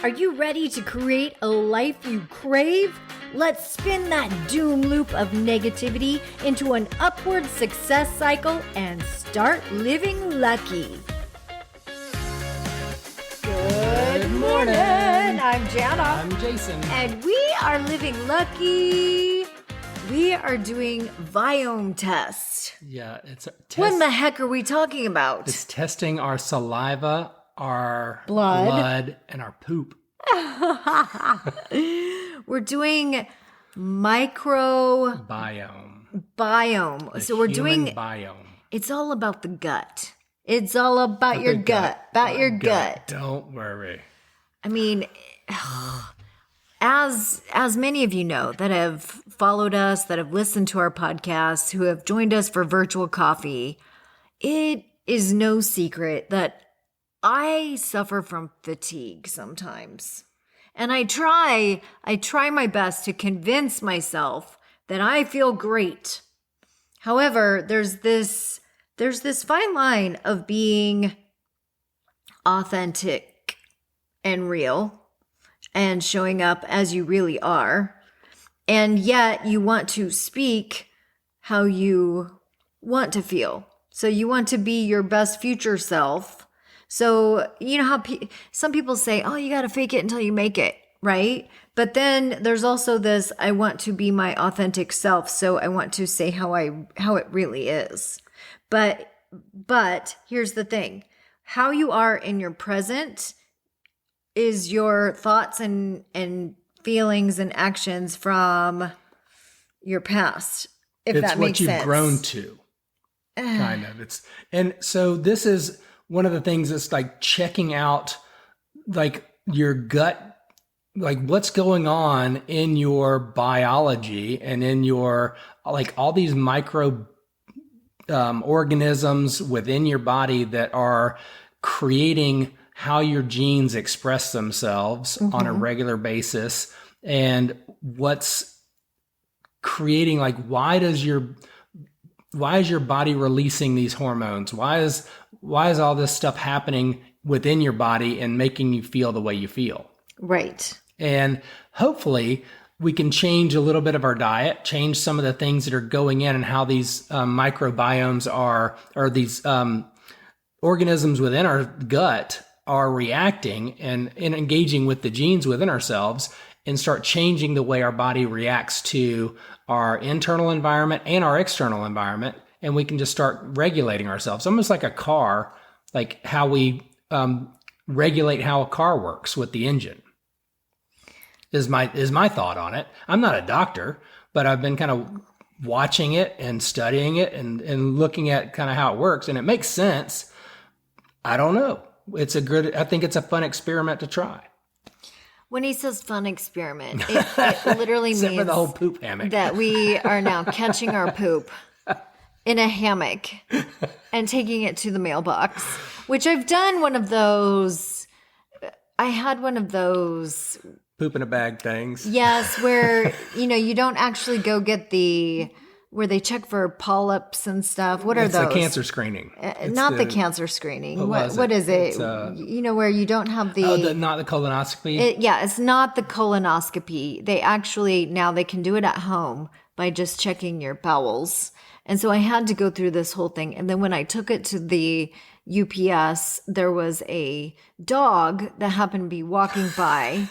Are you ready to create a life you crave? Let's spin that doom loop of negativity into an upward success cycle and start living lucky. Good morning. I'm Jana. I'm Jason. And we are living lucky. We are doing Viome tests. Yeah, it's a test. What in the heck are we talking about? It's testing our saliva, our Blood. and our poop. We're doing microbiome. So we're doing biome. It's all about the gut. It's all about your gut. About your gut. Don't worry. I mean, as many of you know that have followed us, that have listened to our podcasts, who have joined us for virtual coffee, it is no secret that I suffer from fatigue sometimes. And I try my best to convince myself that I feel great. However, there's this fine line of being authentic and real and showing up as you really are. And yet you want to speak how you want to feel. So you want to be your best future self. So you know how some people say, oh, you got to fake it until you make it, right? But then there's also this, I want to be my authentic self. So I want to say how it really is. But here's the thing. How you are in your present is your thoughts and feelings and actions from your past, if that makes sense. It's what you've grown to, kind of. And so this is one of the things that's like checking out like your gut, like what's going on in your biology and in your, like all these micro organisms within your body that are creating how your genes express themselves on a regular basis, and what's creating, like, why is your body releasing these hormones? Why is all this stuff happening within your body and making you feel the way you feel? Right. And hopefully we can change a little bit of our diet, change some of the things that are going in and how these microbiomes or these organisms within our gut are reacting and engaging with the genes within ourselves, and start changing the way our body reacts to our internal environment and our external environment. And we can just start regulating ourselves, almost like a car, like how we regulate how a car works with the engine. Is my thought on it. I'm not a doctor, but I've been kind of watching it and studying it and looking at kind of how it works, and it makes sense. I don't know. I think it's a fun experiment to try. When he says fun experiment, it literally Except means for the whole poop hammock. that we are now catching our poop in a hammock and taking it to the mailbox, which I've done one of those. I had one of those poop in a bag things. Yes, where, you don't actually go get where they check for polyps and stuff. What are those? It's a cancer screening. Not the cancer screening. What is it? Where you don't have not the colonoscopy? It's not the colonoscopy. They actually, now they can do it at home by just checking your bowels. And so I had to go through this whole thing. And then when I took it to the UPS, there was a dog that happened to be walking by.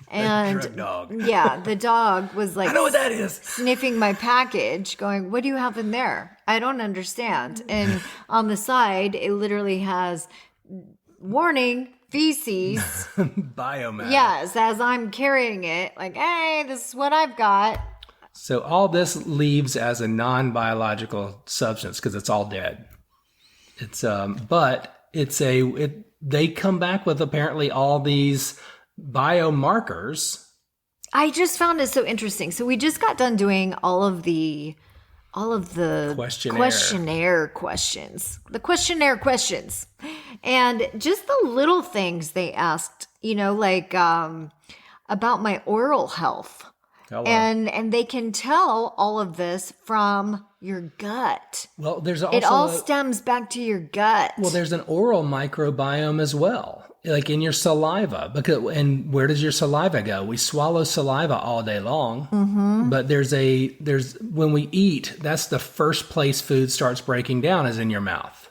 And drug dog. Yeah, the dog was like, I know what that is. Sniffing my package, going, what do you have in there? I don't understand. And on the side, it literally has warning, feces. Biomass. Yes, as I'm carrying it, like, hey, this is what I've got. So all this leaves as a non-biological substance because it's all dead. It's but they come back with apparently all these biomarkers. I just found it so interesting. So we just got done doing all of the questionnaire questions. And just the little things they asked, like about my oral health. Hello. And they can tell all of this from your gut. Well, there's It all also stems back to your gut. well, there's an oral microbiome as well, like in your saliva. And where does your saliva go? We swallow saliva all day long, but there's when we eat, that's the first place food starts breaking down is in your mouth.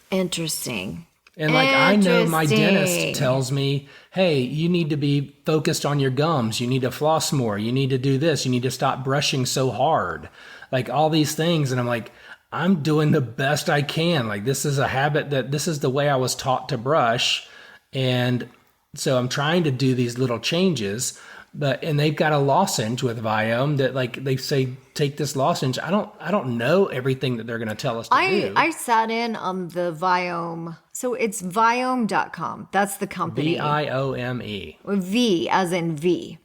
Interesting. And like I know my dentist tells me, hey, you need to be focused on your gums. You need to floss more. You need to do this. You need to stop brushing so hard. Like all these things. And I'm like, I'm doing the best I can. Like this is a habit this is the way I was taught to brush. And so I'm trying to do these little changes. And they've got a lozenge with Viome that like they say, take this lozenge. I don't know everything that they're going to tell us to do. I sat in on the Viome. So it's Viome.com. That's the company. Viome. V as in V.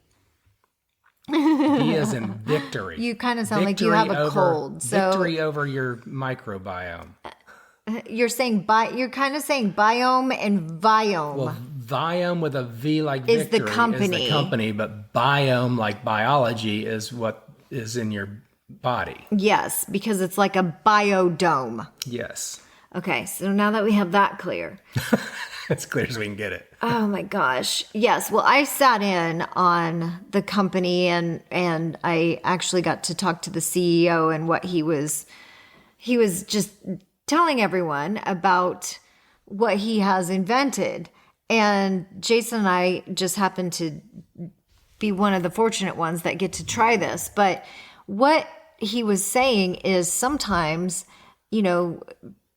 V as in victory. You kind of sound like you have a cold. So victory over your microbiome. You're kind of saying biome and Viome. Well, Viome with a V like is victory the company, but biome like biology is what is in your body. Yes, because it's like a biodome. Yes. Okay, so now that we have that clear. As clear as we can get it. Oh my gosh. Yes. Well, I sat in on the company and I actually got to talk to the CEO and what he was just telling everyone about what he has invented. And Jason and I just happen to be one of the fortunate ones that get to try this. But what he was saying is sometimes,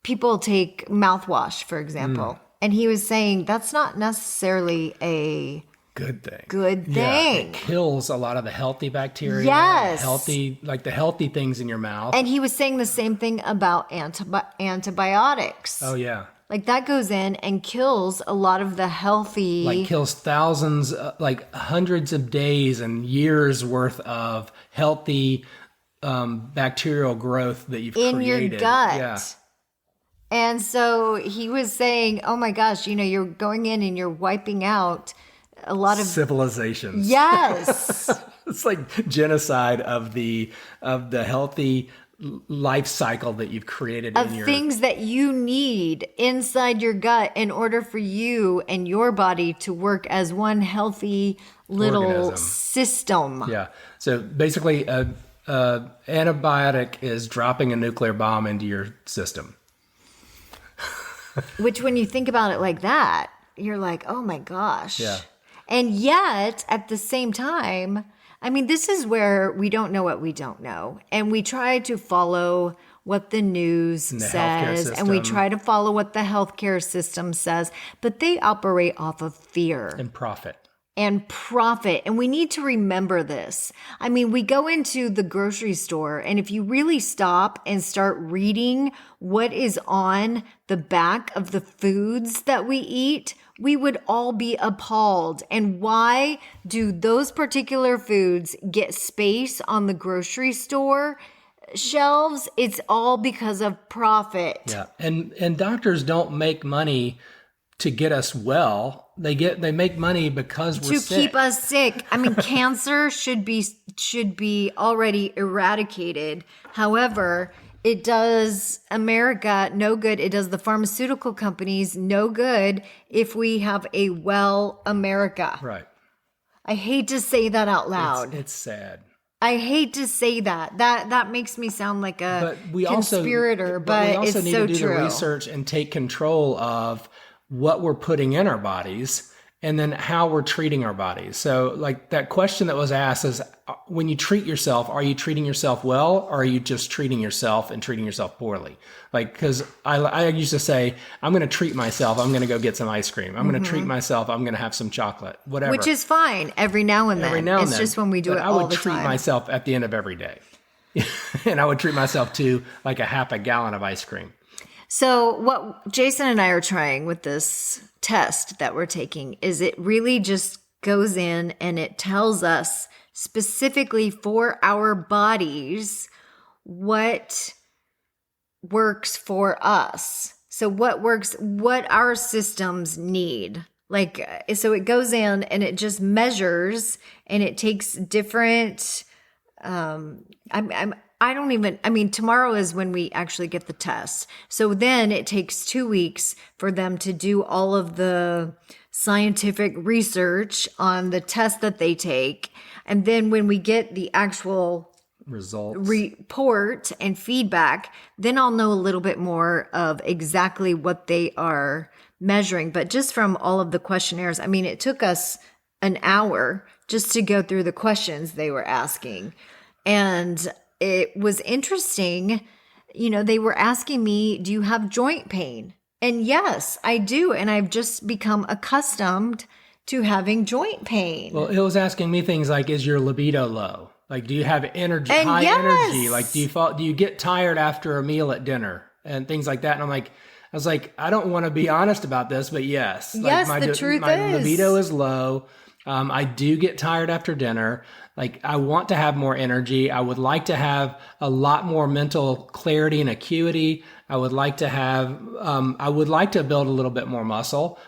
people take mouthwash, for example. And he was saying that's not necessarily a good thing. Yeah, it kills a lot of the healthy bacteria. Yes. The healthy things in your mouth. And he was saying the same thing about antibiotics. Oh, yeah. Like that goes in and kills a lot of the healthy... Like kills thousands, hundreds of days and years worth of healthy bacterial growth that you've created. In your gut. Yeah. And so he was saying, oh my gosh, you're going in and you're wiping out a lot of... civilizations. Yes. It's like genocide of the healthy life cycle that you've created of things that you need inside your gut in order for you and your body to work as one healthy little organism. System. Yeah. So basically, antibiotic is dropping a nuclear bomb into your system. Which, when you think about it like that, you're like, oh my gosh. Yeah. And yet, at the same time, this is where we don't know what we don't know. And we try to follow what the news says. And we try to follow what the healthcare system says. But they operate off of fear. And profit. And we need to remember this. We go into the grocery store, and if you really stop and start reading what is on the back of the foods that we eat, we would all be appalled. And why do those particular foods get space on the grocery store shelves? It's all because of profit. Yeah. And doctors don't make money to get us well. They make money because we're sick. To keep us sick. Cancer should be already eradicated. However, it does America no good. It does the pharmaceutical companies no good if we have a well America. Right. I hate to say that out loud. It's sad. I hate to say that. That makes me sound like a conspirator, but we also it's need so to do true. The research and take control of what we're putting in our bodies and then how we're treating our bodies. So like that question that was asked is, when you treat yourself, are you treating yourself well, or are you just treating yourself and treating yourself poorly? Like, because I used to say, I'm going to treat myself. I'm going to go get some ice cream. I'm going to treat myself. I'm going to have some chocolate, whatever. Which is fine every now and then. It's just when we do it all the time. I would treat myself at the end of every day. And I would treat myself to like a half a gallon of ice cream. So what Jason and I are trying with this test that we're taking is it really just goes in and it tells us specifically for our bodies what works for us. So what works, what our systems need. So it goes in and it just measures and it takes different, I don't even, I mean, tomorrow is when we actually get the test. So then it takes 2 weeks for them to do all of the scientific research on the test that they take. And then when we get the actual results, report and feedback, then I'll know a little bit more of exactly what they are measuring. But just from all of the questionnaires, I mean, it took us an hour just to go through the questions they were asking. And it was interesting. You know, they were asking me, do you have joint pain? And yes, I do. And I've just become accustomed to having joint pain. Well, it was asking me things like, is your libido low? Like, do you have energy, And high yes. energy? Like, do you get tired after a meal at dinner and things like that? And I was like, I don't want to be honest about this, but yes. Yes, like the truth my is. libido is low. I do get tired after dinner. Like, I want to have more energy. I would like to have a lot more mental clarity and acuity. I would like to build a little bit more muscle.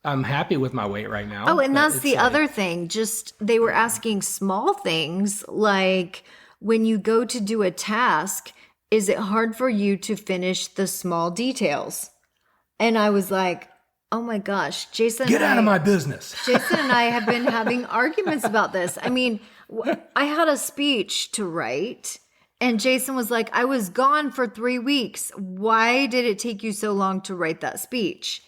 I'm happy with my weight right now. Oh, and that's the other thing. Just they were asking small things like when you go to do a task, is it hard for you to finish the small details? And I was like, oh my gosh, Jason. Get out of my business. Jason and I have been having arguments about this. I mean, I had a speech to write. And Jason was like, I was gone for 3 weeks. Why did it take you so long to write that speech?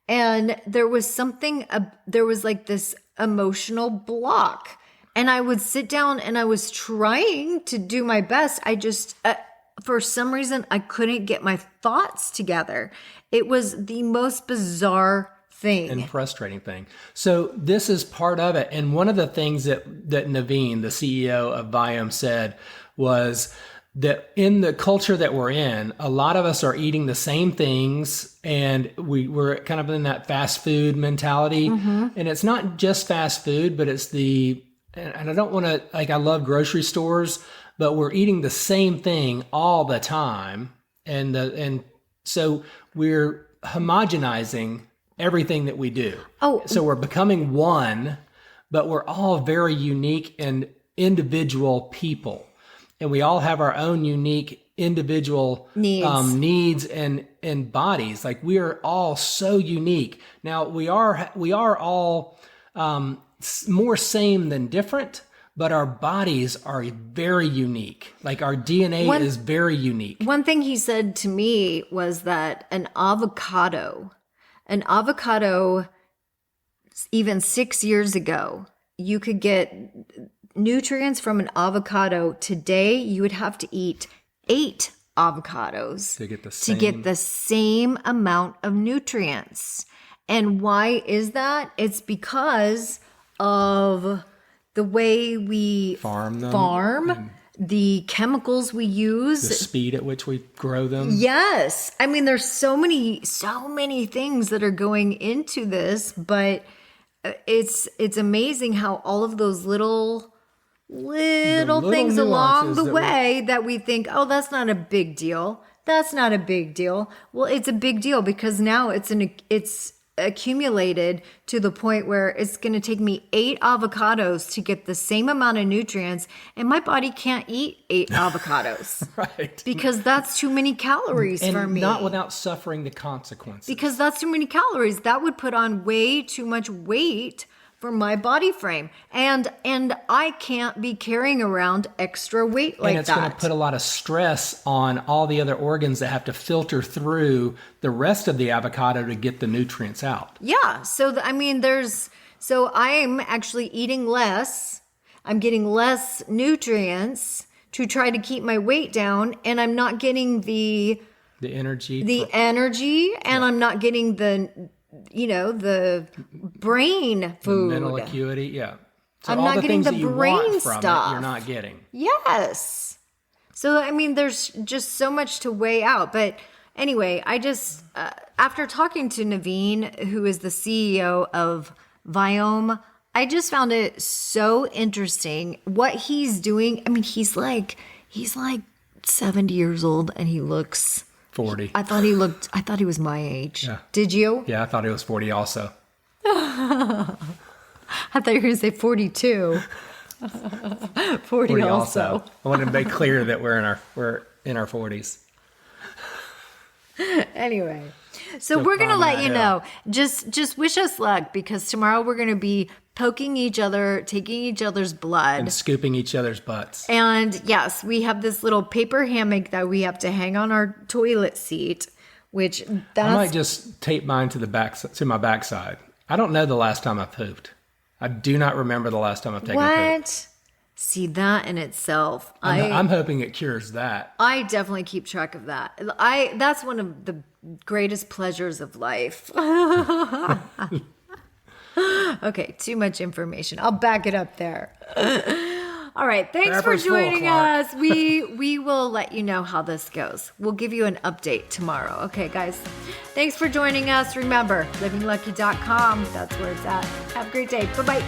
And there was like this emotional block. And I would sit down and I was trying to do my best. I just, for some reason, I couldn't get my thoughts together. It was the most bizarre thing. And frustrating thing. So this is part of it. And one of the things that Naveen, the CEO of Viome, said was that in the culture that we're in, a lot of us are eating the same things, and we're kind of in that fast food mentality. Mm-hmm. And it's not just fast food, but it's and I don't want to, like, I love grocery stores, but we're eating the same thing all the time. And so we're homogenizing everything that we do. Oh, so we're becoming one, but we're all very unique and individual people. And we all have our own unique individual needs and bodies. Like, we are all so unique. Now, we are all more same than different, but our bodies are very unique. Like, our DNA is very unique. One thing he said to me was that an avocado, even 6 years ago, you could get nutrients from an avocado. Today, you would have to eat 8 avocados to get the same amount of nutrients. And why is that? It's because of the way we farm the chemicals we use, the speed at which we grow them. Yes. I mean, there's so many things that are going into this, but it's amazing how all of those little things along the way that we think, oh, that's not a big deal. That's not a big deal. Well, it's a big deal because now it's accumulated to the point where it's going to take me 8 avocados to get the same amount of nutrients, and my body can't eat 8 avocados. Right. Because that's too many calories for me. Not without suffering the consequences. Because that's too many calories. That would put on way too much weight for my body frame. And I can't be carrying around extra weight like that. And it's going to put a lot of stress on all the other organs that have to filter through the rest of the avocado to get the nutrients out. Yeah. So, I'm actually eating less. I'm getting less nutrients to try to keep my weight down. And I'm not getting the energy, and I'm not getting the brain food. The mental acuity, yeah. So I'm all not the getting things the that you brain want from stuff. it, you're not getting. Yes. So, I mean, there's just so much to weigh out. But anyway, I just, after talking to Naveen, who is the CEO of Viome, I just found it so interesting what he's doing. I mean, he's like 70 years old and he looks 40. I thought he was my age. Yeah. Did you? Yeah, I thought he was 40 also. I thought you were going to say 42. 40 also. I wanted to make clear that we're in our 40s. Anyway, so we're going to let you know, just wish us luck, because tomorrow we're going to be poking each other, taking each other's blood. And scooping each other's butts. And yes, we have this little paper hammock that we have to hang on our toilet seat, which I might just tape mine to my backside. I don't know the last time I pooped. I do not remember the last time I've taken a poop. See, that in itself, I'm hoping it cures that. I definitely keep track of that. That's one of the greatest pleasures of life. Okay, too much information. I'll back it up there. All right, thanks for joining us. We will let you know how this goes. We'll give you an update tomorrow. Okay, guys. Thanks for joining us. Remember, livinglucky.com. That's where it's at. Have a great day. Bye-bye.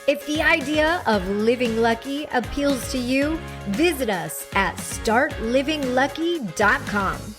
If the idea of living lucky appeals to you, visit us at startlivinglucky.com.